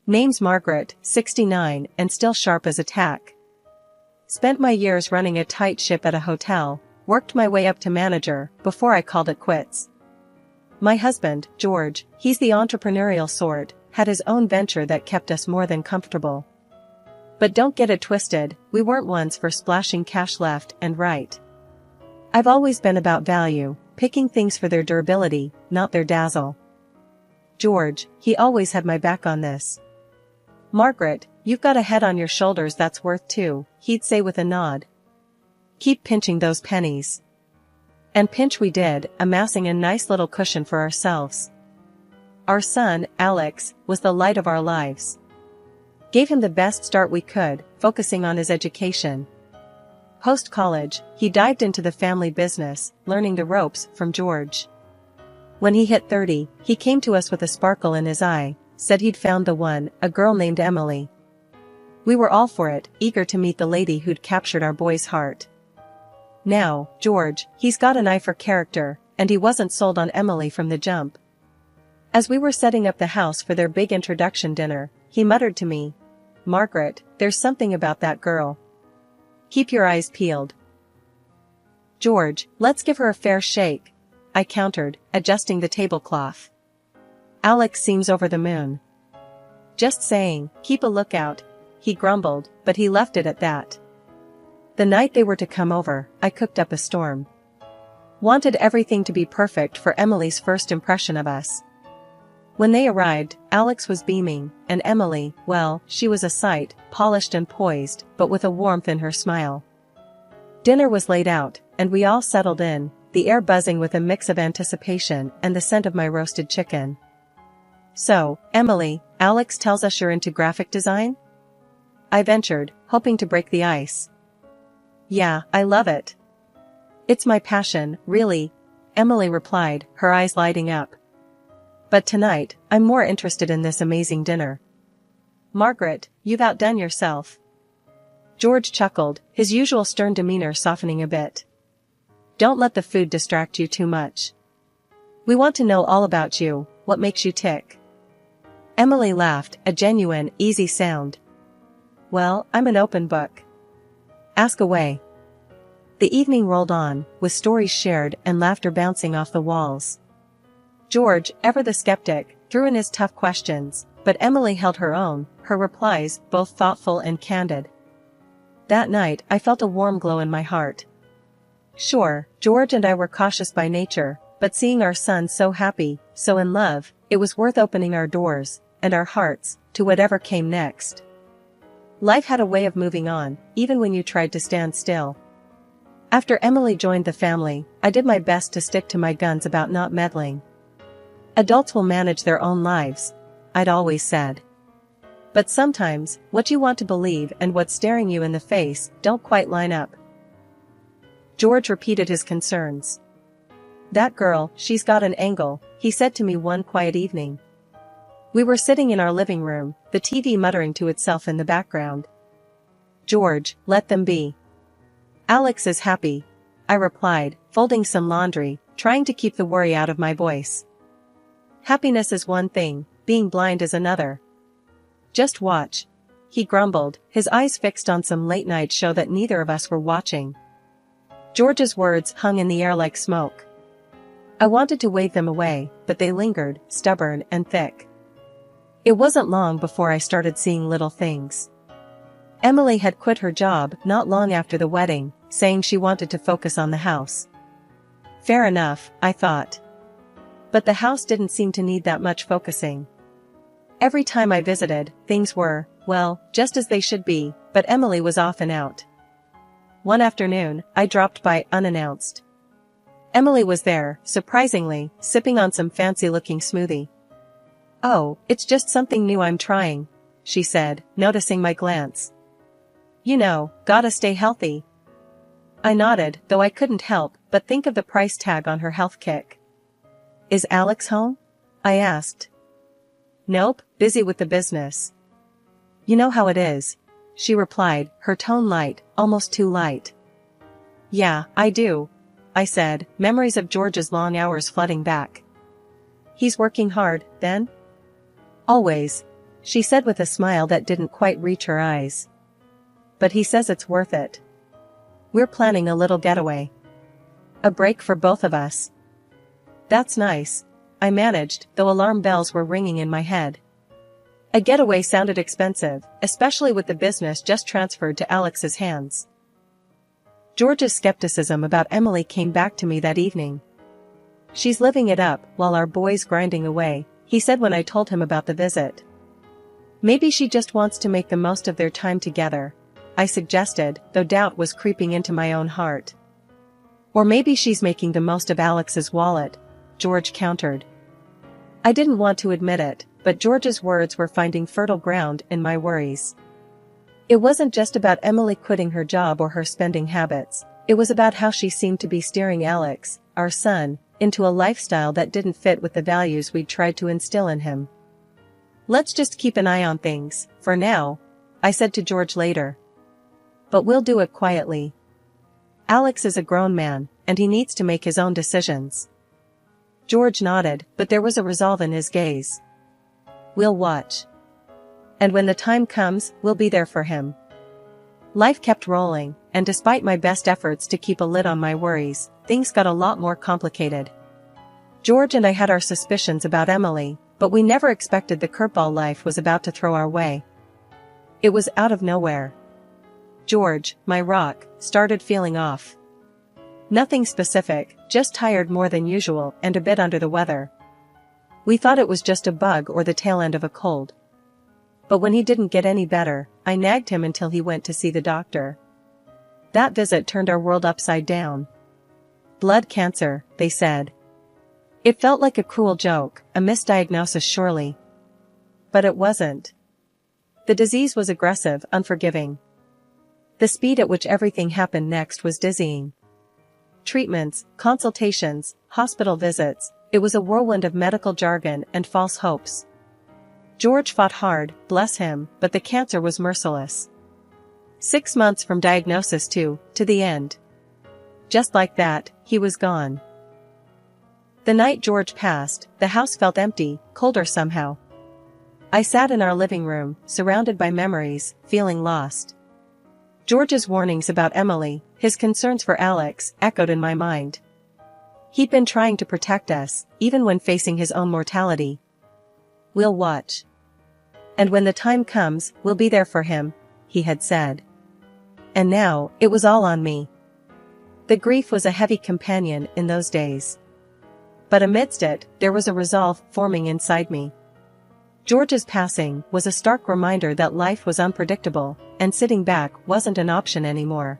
Name's Margaret, 69, and still sharp as a tack. Spent my years running a tight ship at a hotel, worked my way up to manager, before I called it quits. My husband, George, he's the entrepreneurial sort, had his own venture that kept us more than comfortable. But don't get it twisted, we weren't ones for splashing cash left and right. I've always been about value, picking things for their durability, not their dazzle. George, he always had my back on this. Margaret, you've got a head on your shoulders that's worth two, he'd say with a nod. Keep pinching those pennies. And pinch we did, amassing a nice little cushion for ourselves. Our son, Alex, was the light of our lives. Gave him the best start we could, focusing on his education. Post-college, he dived into the family business, learning the ropes from George. When he hit 30, he came to us with a sparkle in his eye, said he'd found the one, a girl named Emily. We were all for it, eager to meet the lady who'd captured our boy's heart. Now, George, he's got an eye for character, and he wasn't sold on Emily from the jump. As we were setting up the house for their big introduction dinner, he muttered to me, "Margaret, there's something about that girl. Keep your eyes peeled." "George, let's give her a fair shake," I countered, adjusting the tablecloth. "Alex seems over the moon." "Just saying, keep a lookout," he grumbled, but he left it at that. The night they were to come over, I cooked up a storm. Wanted everything to be perfect for Emily's first impression of us. When they arrived, Alex was beaming, and Emily, well, she was a sight, polished and poised, but with a warmth in her smile. Dinner was laid out, and we all settled in, the air buzzing with a mix of anticipation and the scent of my roasted chicken. "So, Emily, Alex tells us you're into graphic design?" I ventured, hoping to break the ice. "Yeah, I love it. It's my passion, really," Emily replied, her eyes lighting up. "But tonight, I'm more interested in this amazing dinner. Margaret, you've outdone yourself." George chuckled, his usual stern demeanor softening a bit. "Don't let the food distract you too much. We want to know all about you, what makes you tick." Emily laughed, a genuine, easy sound. "Well, I'm an open book. Ask away." The evening rolled on, with stories shared and laughter bouncing off the walls. George, ever the skeptic, threw in his tough questions, but Emily held her own, her replies both thoughtful and candid. That night, I felt a warm glow in my heart. Sure, George and I were cautious by nature, but seeing our son so happy, so in love, it was worth opening our doors, and our hearts, to whatever came next. Life had a way of moving on, even when you tried to stand still. After Emily joined the family, I did my best to stick to my guns about not meddling. Adults will manage their own lives, I'd always said. But sometimes, what you want to believe and what's staring you in the face don't quite line up. George repeated his concerns. "That girl, she's got an angle," he said to me one quiet evening. We were sitting in our living room, the TV muttering to itself in the background. "George, let them be. Alex is happy," I replied, folding some laundry, trying to keep the worry out of my voice. "Happiness is one thing, being blind is another. Just watch," he grumbled, his eyes fixed on some late-night show that neither of us were watching. George's words hung in the air like smoke. I wanted to wave them away, but they lingered, stubborn and thick. It wasn't long before I started seeing little things. Emily had quit her job not long after the wedding, saying she wanted to focus on the house. Fair enough, I thought. But the house didn't seem to need that much focusing. Every time I visited, things were, well, just as they should be, but Emily was off and out. One afternoon, I dropped by unannounced. Emily was there, surprisingly, sipping on some fancy-looking smoothie. "Oh, it's just something new I'm trying," she said, noticing my glance. "You know, gotta stay healthy." I nodded, though I couldn't help but think of the price tag on her health kick. "Is Alex home?" I asked. "Nope, busy with the business." "You know how it is," she replied, her tone light, almost too light. "Yeah, I do," I said, memories of George's long hours flooding back. "He's working hard, then?" "Always," she said with a smile that didn't quite reach her eyes. But he says it's worth it. We're planning a little getaway. A break for both of us. That's nice, I managed, though alarm bells were ringing in my head. A getaway sounded expensive, especially with the business just transferred to Alex's hands. George's skepticism about Emily came back to me that evening. She's living it up while our boy's grinding away, he said when I told him about the visit. Maybe she just wants to make the most of their time together, I suggested, though doubt was creeping into my own heart. Or maybe she's making the most of Alex's wallet, George countered. I didn't want to admit it, but George's words were finding fertile ground in my worries. It wasn't just about Emily quitting her job or her spending habits, it was about how she seemed to be steering Alex, our son, into a lifestyle that didn't fit with the values we'd tried to instill in him. Let's just keep an eye on things, for now, I said to George later. But we'll do it quietly. Alex is a grown man, and he needs to make his own decisions. George nodded, but there was a resolve in his gaze. We'll watch. And when the time comes, we'll be there for him. Life kept rolling, and despite my best efforts to keep a lid on my worries, things got a lot more complicated. George and I had our suspicions about Emily, but we never expected the curveball life was about to throw our way. It was out of nowhere. George, my rock, started feeling off. Nothing specific, just tired more than usual and a bit under the weather. We thought it was just a bug or the tail end of a cold. But when he didn't get any better, I nagged him until he went to see the doctor. That visit turned our world upside down. Blood cancer, they said. It felt like a cruel joke, a misdiagnosis surely. But it wasn't. The disease was aggressive, unforgiving. The speed at which everything happened next was dizzying. Treatments, consultations, hospital visits, it was a whirlwind of medical jargon and false hopes. George fought hard, bless him, but the cancer was merciless. 6 months from diagnosis to the end. Just like that, he was gone. The night George passed, the house felt empty, colder somehow. I sat in our living room, surrounded by memories, feeling lost. George's warnings about Emily, his concerns for Alex, echoed in my mind. He'd been trying to protect us, even when facing his own mortality. We'll watch. And when the time comes, we'll be there for him, he had said. And now, it was all on me. The grief was a heavy companion in those days. But amidst it, there was a resolve forming inside me. George's passing was a stark reminder that life was unpredictable, and sitting back wasn't an option anymore.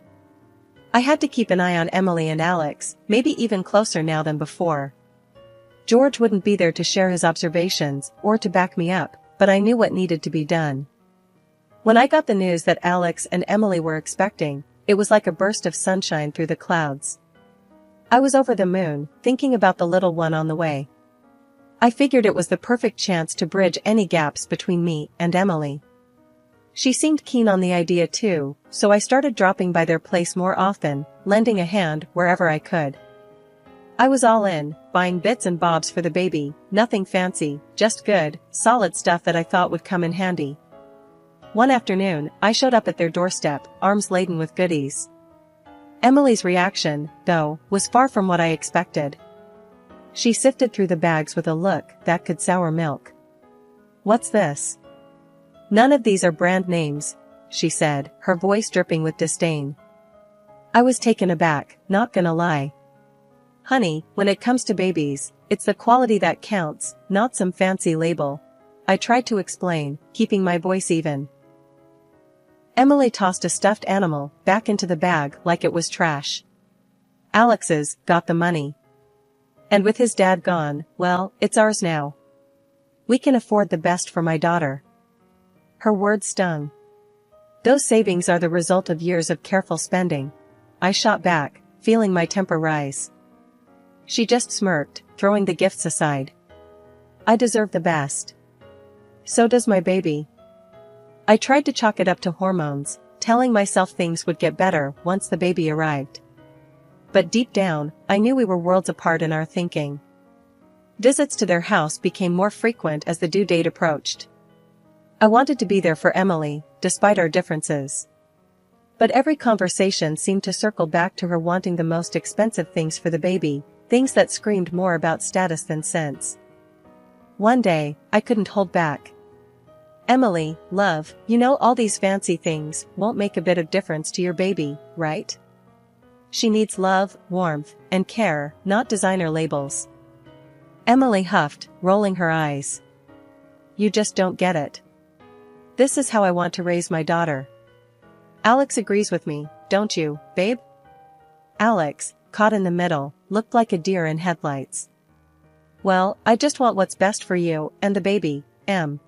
I had to keep an eye on Emily and Alex, maybe even closer now than before. George wouldn't be there to share his observations or to back me up, but I knew what needed to be done. When I got the news that Alex and Emily were expecting, it was like a burst of sunshine through the clouds. I was over the moon, thinking about the little one on the way. I figured it was the perfect chance to bridge any gaps between me and Emily. She seemed keen on the idea too, so I started dropping by their place more often, lending a hand wherever I could. I was all in, buying bits and bobs for the baby, nothing fancy, just good, solid stuff that I thought would come in handy. One afternoon, I showed up at their doorstep, arms laden with goodies. Emily's reaction, though, was far from what I expected. She sifted through the bags with a look that could sour milk. What's this? None of these are brand names, she said, her voice dripping with disdain. I was taken aback, not gonna lie. Honey, when it comes to babies, it's the quality that counts, not some fancy label. I tried to explain, keeping my voice even. Emily tossed a stuffed animal back into the bag like it was trash. Alex's got the money. And with his dad gone, well, it's ours now. We can afford the best for my daughter. Her words stung. Those savings are the result of years of careful spending. I shot back, feeling my temper rise. She just smirked, throwing the gifts aside. I deserve the best. So does my baby. I tried to chalk it up to hormones, telling myself things would get better once the baby arrived. But deep down, I knew we were worlds apart in our thinking. Visits to their house became more frequent as the due date approached. I wanted to be there for Emily, despite our differences. But every conversation seemed to circle back to her wanting the most expensive things for the baby, things that screamed more about status than sense. One day, I couldn't hold back. "Emily, love, you know all these fancy things won't make a bit of difference to your baby, right? She needs love, warmth, and care, not designer labels." Emily huffed, rolling her eyes. "You just don't get it. This is how I want to raise my daughter." "Alex agrees with me, don't you, babe?" Alex, caught in the middle, looked like a deer in headlights. "Well, I just want what's best for you and the baby, Em."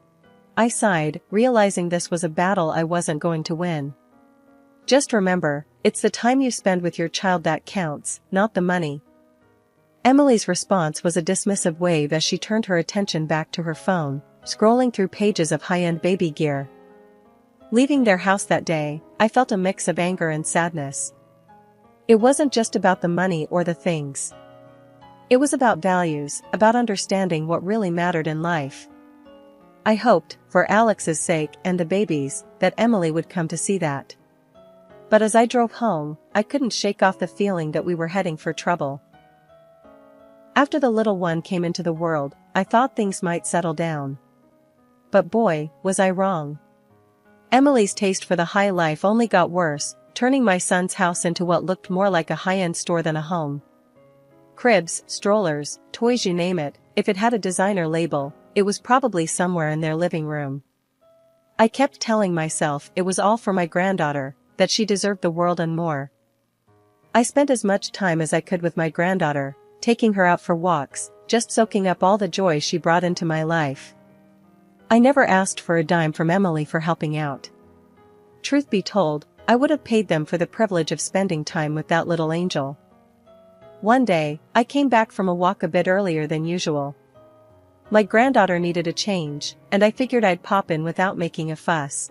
I sighed, realizing this was a battle I wasn't going to win. "Just remember, it's the time you spend with your child that counts, not the money." Emily's response was a dismissive wave as she turned her attention back to her phone, scrolling through pages of high-end baby gear. Leaving their house that day, I felt a mix of anger and sadness. It wasn't just about the money or the things. It was about values, about understanding what really mattered in life. I hoped, for Alex's sake and the baby's, that Emily would come to see that. But as I drove home, I couldn't shake off the feeling that we were heading for trouble. After the little one came into the world, I thought things might settle down. But boy, was I wrong. Emily's taste for the high life only got worse, turning my son's house into what looked more like a high-end store than a home. Cribs, strollers, toys, you name it, if it had a designer label, it was probably somewhere in their living room. I kept telling myself it was all for my granddaughter, that she deserved the world and more. I spent as much time as I could with my granddaughter, taking her out for walks, just soaking up all the joy she brought into my life. I never asked for a dime from Emily for helping out. Truth be told, I would have paid them for the privilege of spending time with that little angel. One day, I came back from a walk a bit earlier than usual. My granddaughter needed a change, and I figured I'd pop in without making a fuss.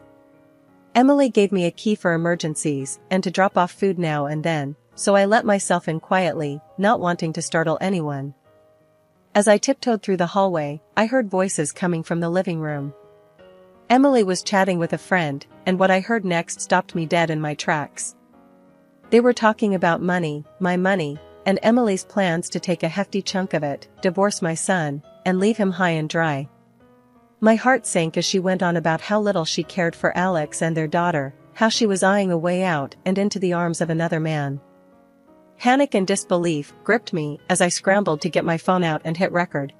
Emily gave me a key for emergencies and to drop off food now and then, so I let myself in quietly, not wanting to startle anyone. As I tiptoed through the hallway, I heard voices coming from the living room. Emily was chatting with a friend, and what I heard next stopped me dead in my tracks. They were talking about money, my money, and Emily's plans to take a hefty chunk of it, divorce my son, and leave him high and dry. My heart sank as she went on about how little she cared for Alex and their daughter, how she was eyeing a way out and into the arms of another man. Panic and disbelief gripped me as I scrambled to get my phone out and hit record.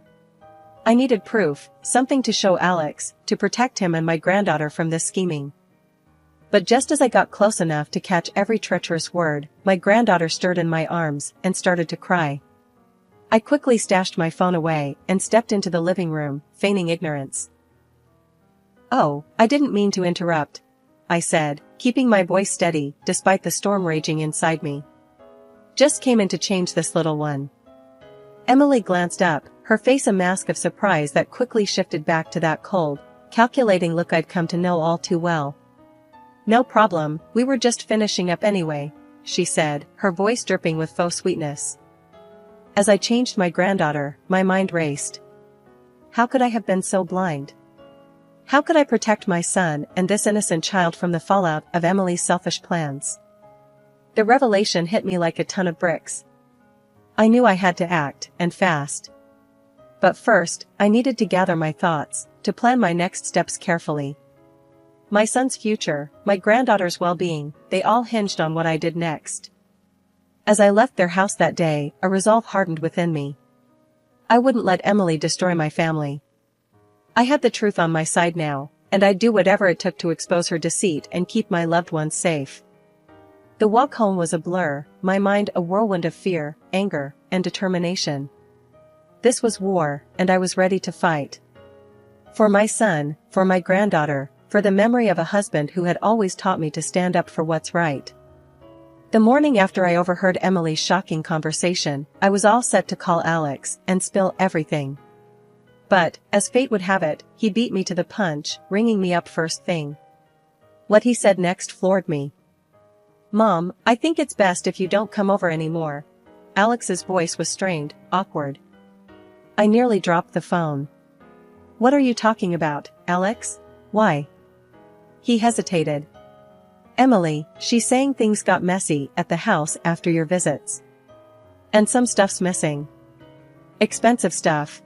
I needed proof, something to show Alex, to protect him and my granddaughter from this scheming. But just as I got close enough to catch every treacherous word, my granddaughter stirred in my arms and started to cry. I quickly stashed my phone away and stepped into the living room, feigning ignorance. "Oh, I didn't mean to interrupt," I said, keeping my voice steady despite the storm raging inside me. "Just came in to change this little one." Emily glanced up, her face a mask of surprise that quickly shifted back to that cold, calculating look I'd come to know all too well. "No problem, we were just finishing up anyway," she said, her voice dripping with faux sweetness. As I changed my granddaughter, my mind raced. How could I have been so blind? How could I protect my son and this innocent child from the fallout of Emily's selfish plans? The revelation hit me like a ton of bricks. I knew I had to act, and fast. But first, I needed to gather my thoughts, to plan my next steps carefully. My son's future, my granddaughter's well-being, they all hinged on what I did next. As I left their house that day, a resolve hardened within me. I wouldn't let Emily destroy my family. I had the truth on my side now, and I'd do whatever it took to expose her deceit and keep my loved ones safe. The walk home was a blur, my mind a whirlwind of fear, anger, and determination. This was war, and I was ready to fight. For my son, for my granddaughter, for the memory of a husband who had always taught me to stand up for what's right. The morning after I overheard Emily's shocking conversation, I was all set to call Alex and spill everything. But, as fate would have it, he beat me to the punch, ringing me up first thing. What he said next floored me. "Mom, I think it's best if you don't come over anymore." Alex's voice was strained, awkward. I nearly dropped the phone. "What are you talking about, Alex? Why? He hesitated. Emily, she's saying things got messy at the house after your visits. And some stuff's missing. Expensive stuff.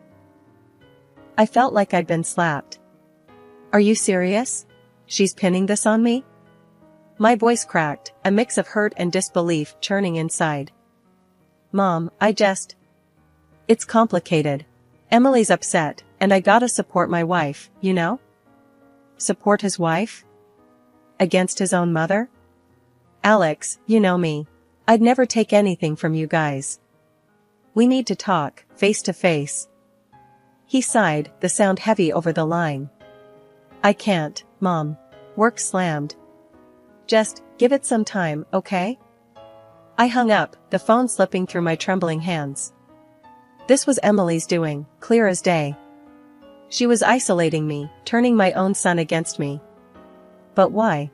I felt like I'd been slapped. Are you serious? She's pinning this on me? My voice cracked, a mix of hurt and disbelief churning inside. Mom, It's complicated. Emily's upset, and I gotta support my wife, you know? Support his wife? Against his own mother? Alex, you know me. I'd never take anything from you guys. We need to talk, face to face. He sighed, the sound heavy over the line. I can't, Mom. Work slammed. Just, give it some time, okay? I hung up, the phone slipping through my trembling hands. This was Emily's doing, clear as day. She was isolating me, turning my own son against me. But why?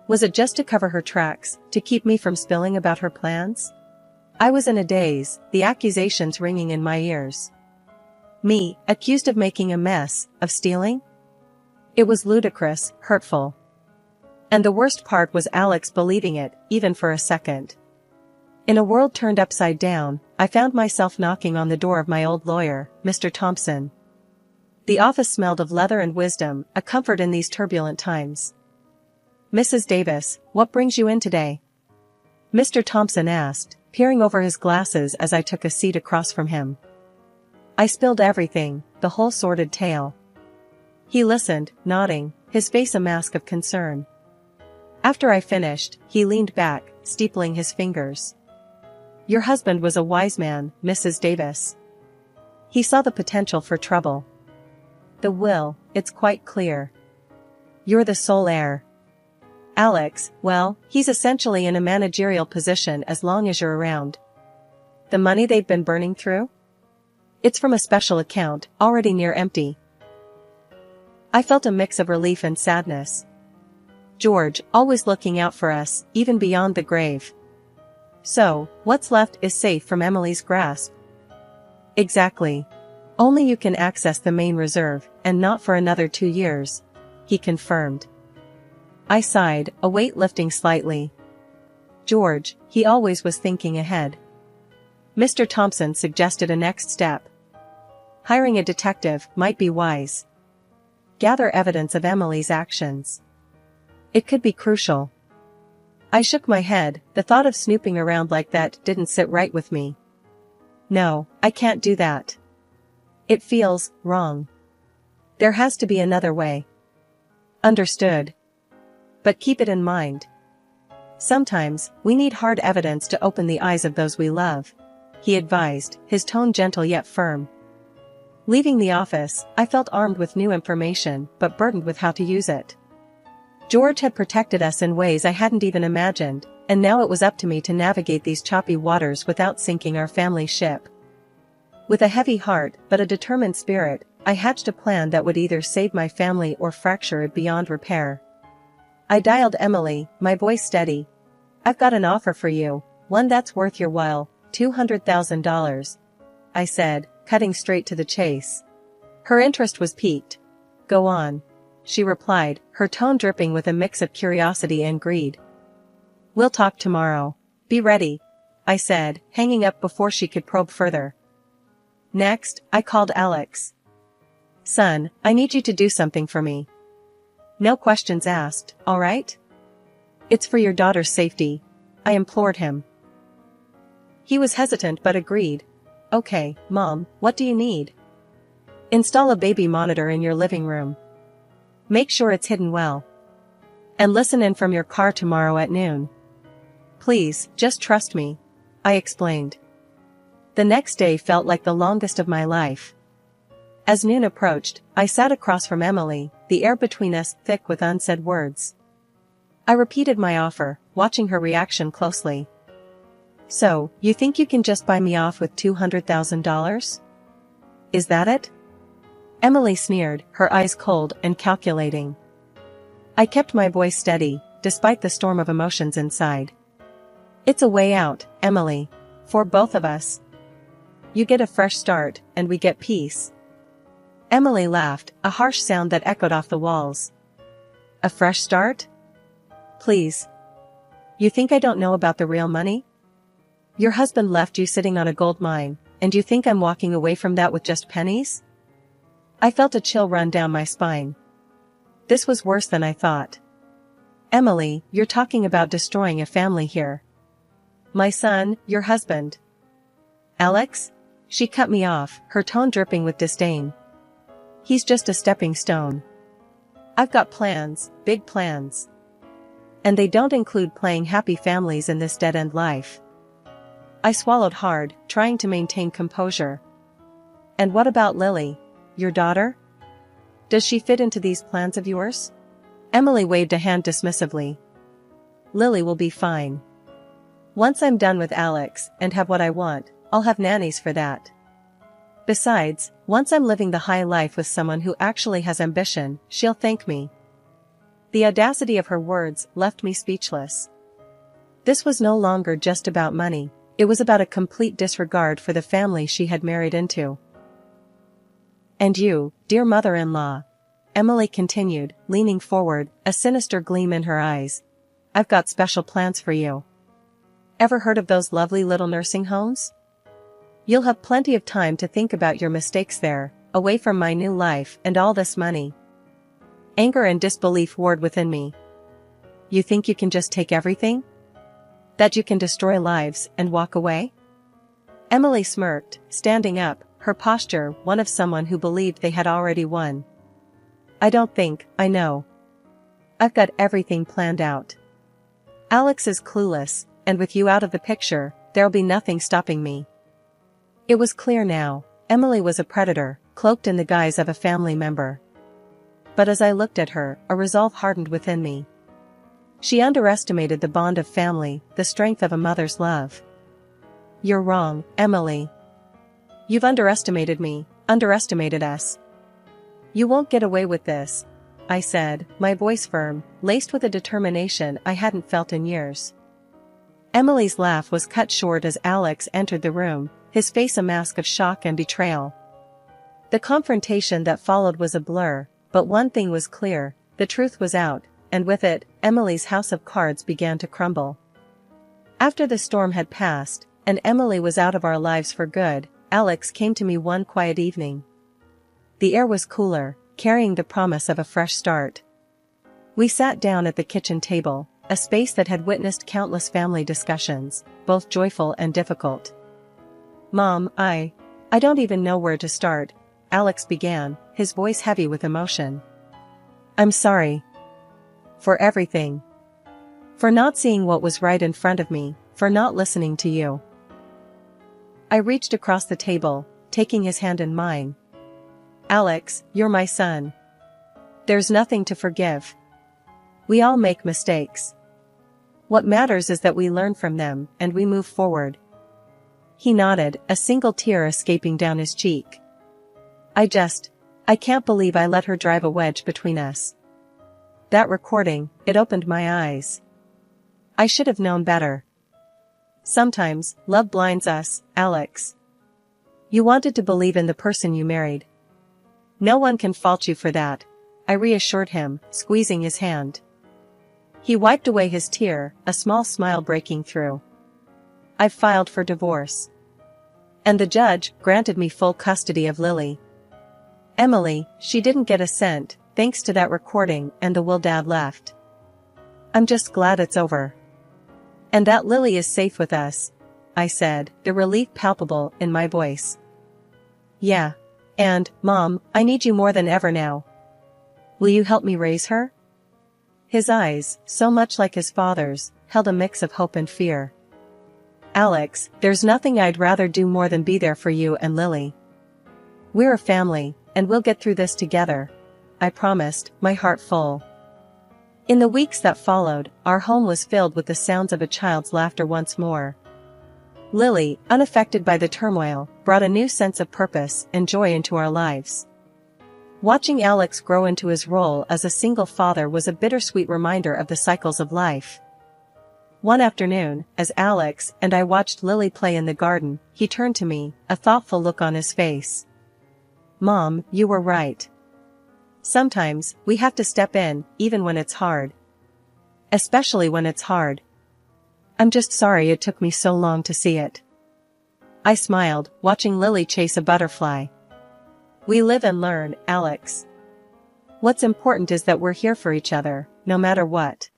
Was it just to cover her tracks, to keep me from spilling about her plans? I was in a daze, the accusations ringing in my ears. Me, accused of making a mess, of stealing? It was ludicrous, hurtful. And the worst part was Alex believing it, even for a second. In a world turned upside down, I found myself knocking on the door of my old lawyer, Mr. Thompson. The office smelled of leather and wisdom, a comfort in these turbulent times. Mrs. Davis, what brings you in today? Mr. Thompson asked, peering over his glasses as I took a seat across from him. I spilled everything, the whole sordid tale. He listened, nodding, his face a mask of concern. After I finished, he leaned back, steepling his fingers. Your husband was a wise man, Mrs. Davis. He saw the potential for trouble. The will, it's quite clear. You're the sole heir. Alex, well, he's essentially in a managerial position as long as you're around. The money they've been burning through? It's from a special account, already near empty. I felt a mix of relief and sadness. George, always looking out for us, even beyond the grave. So, what's left is safe from Emily's grasp. Exactly. Only you can access the main reserve, and not for another 2 years, he confirmed. I sighed, a weight lifting slightly. George, he always was thinking ahead. Mr. Thompson suggested a next step. Hiring a detective might be wise. Gather evidence of Emily's actions. It could be crucial. I shook my head, the thought of snooping around like that didn't sit right with me. No, I can't do that. It feels wrong. There has to be another way. Understood. But keep it in mind. Sometimes, we need hard evidence to open the eyes of those we love, he advised, his tone gentle yet firm. Leaving the office, I felt armed with new information, but burdened with how to use it. George had protected us in ways I hadn't even imagined, and now it was up to me to navigate these choppy waters without sinking our family ship. With a heavy heart, but a determined spirit, I hatched a plan that would either save my family or fracture it beyond repair. I dialed Emily, my voice steady. I've got an offer for you, one that's worth your while, $200,000. I said, cutting straight to the chase. Her interest was piqued. Go on, she replied, her tone dripping with a mix of curiosity and greed. We'll talk tomorrow. Be ready, I said, hanging up before she could probe further. Next, I called Alex. Son, I need you to do something for me. No questions asked, all right? It's for your daughter's safety, I implored him. He was hesitant but agreed. Okay, Mom, what do you need? Install a baby monitor in your living room. Make sure it's hidden well. And listen in from your car tomorrow at noon. Please, just trust me, I explained. The next day felt like the longest of my life. As noon approached, I sat across from Emily, the air between us thick with unsaid words. I repeated my offer, watching her reaction closely. So, you think you can just buy me off with $200,000? Is that it? Emily sneered, her eyes cold and calculating. I kept my voice steady, despite the storm of emotions inside. It's a way out, Emily. For both of us. You get a fresh start, and we get peace. Emily laughed, a harsh sound that echoed off the walls. A fresh start? Please. You think I don't know about the real money? Your husband left you sitting on a gold mine, and you think I'm walking away from that with just pennies? I felt a chill run down my spine. This was worse than I thought. Emily, you're talking about destroying a family here. My son, your husband. Alex? She cut me off, her tone dripping with disdain. He's just a stepping stone. I've got plans, big plans. And they don't include playing happy families in this dead-end life. I swallowed hard, trying to maintain composure. And what about Lily, your daughter? Does she fit into these plans of yours? Emily waved a hand dismissively. Lily will be fine. Once I'm done with Alex and have what I want, I'll have nannies for that. Besides, once I'm living the high life with someone who actually has ambition, she'll thank me. The audacity of her words left me speechless. This was no longer just about money, it was about a complete disregard for the family she had married into. And you, dear mother-in-law, Emily continued, leaning forward, a sinister gleam in her eyes. I've got special plans for you. Ever heard of those lovely little nursing homes? You'll have plenty of time to think about your mistakes there, away from my new life and all this money. Anger and disbelief warred within me. You think you can just take everything? That you can destroy lives and walk away? Emily smirked, standing up, her posture one of someone who believed they had already won. I don't think, I know. I've got everything planned out. Alex is clueless, and with you out of the picture, there'll be nothing stopping me. It was clear now, Emily was a predator, cloaked in the guise of a family member. But as I looked at her, a resolve hardened within me. She underestimated the bond of family, the strength of a mother's love. You're wrong, Emily. You've underestimated me, underestimated us. You won't get away with this, I said, my voice firm, laced with a determination I hadn't felt in years. Emily's laugh was cut short as Alex entered the room, his face a mask of shock and betrayal. The confrontation that followed was a blur, but one thing was clear, the truth was out, and with it, Emily's house of cards began to crumble. After the storm had passed, and Emily was out of our lives for good, Alex came to me one quiet evening. The air was cooler, carrying the promise of a fresh start. We sat down at the kitchen table, a space that had witnessed countless family discussions, both joyful and difficult. Mom, I don't even know where to start, Alex began, his voice heavy with emotion. I'm sorry. For everything. For not seeing what was right in front of me, for not listening to you. I reached across the table, taking his hand in mine. Alex, you're my son. There's nothing to forgive. We all make mistakes. What matters is that we learn from them and we move forward. He nodded, a single tear escaping down his cheek. I can't believe I let her drive a wedge between us. That recording, it opened my eyes. I should have known better. Sometimes, love blinds us, Alex. You wanted to believe in the person you married. No one can fault you for that, I reassured him, squeezing his hand. He wiped away his tear, a small smile breaking through. I've filed for divorce. And the judge granted me full custody of Lily. Emily, she didn't get a cent, thanks to that recording and the will Dad left. I'm just glad it's over. And that Lily is safe with us, I said, the relief palpable in my voice. Yeah. And, Mom, I need you more than ever now. Will you help me raise her? His eyes, so much like his father's, held a mix of hope and fear. Alex, there's nothing I'd rather do more than be there for you and Lily. We're a family, and we'll get through this together, I promised, my heart full. In the weeks that followed, our home was filled with the sounds of a child's laughter once more. Lily, unaffected by the turmoil, brought a new sense of purpose and joy into our lives. Watching Alex grow into his role as a single father was a bittersweet reminder of the cycles of life. One afternoon, as Alex and I watched Lily play in the garden, he turned to me, a thoughtful look on his face. Mom, you were right. Sometimes, we have to step in, even when it's hard. Especially when it's hard. I'm just sorry it took me so long to see it. I smiled, watching Lily chase a butterfly. We live and learn, Alex. What's important is that we're here for each other, no matter what.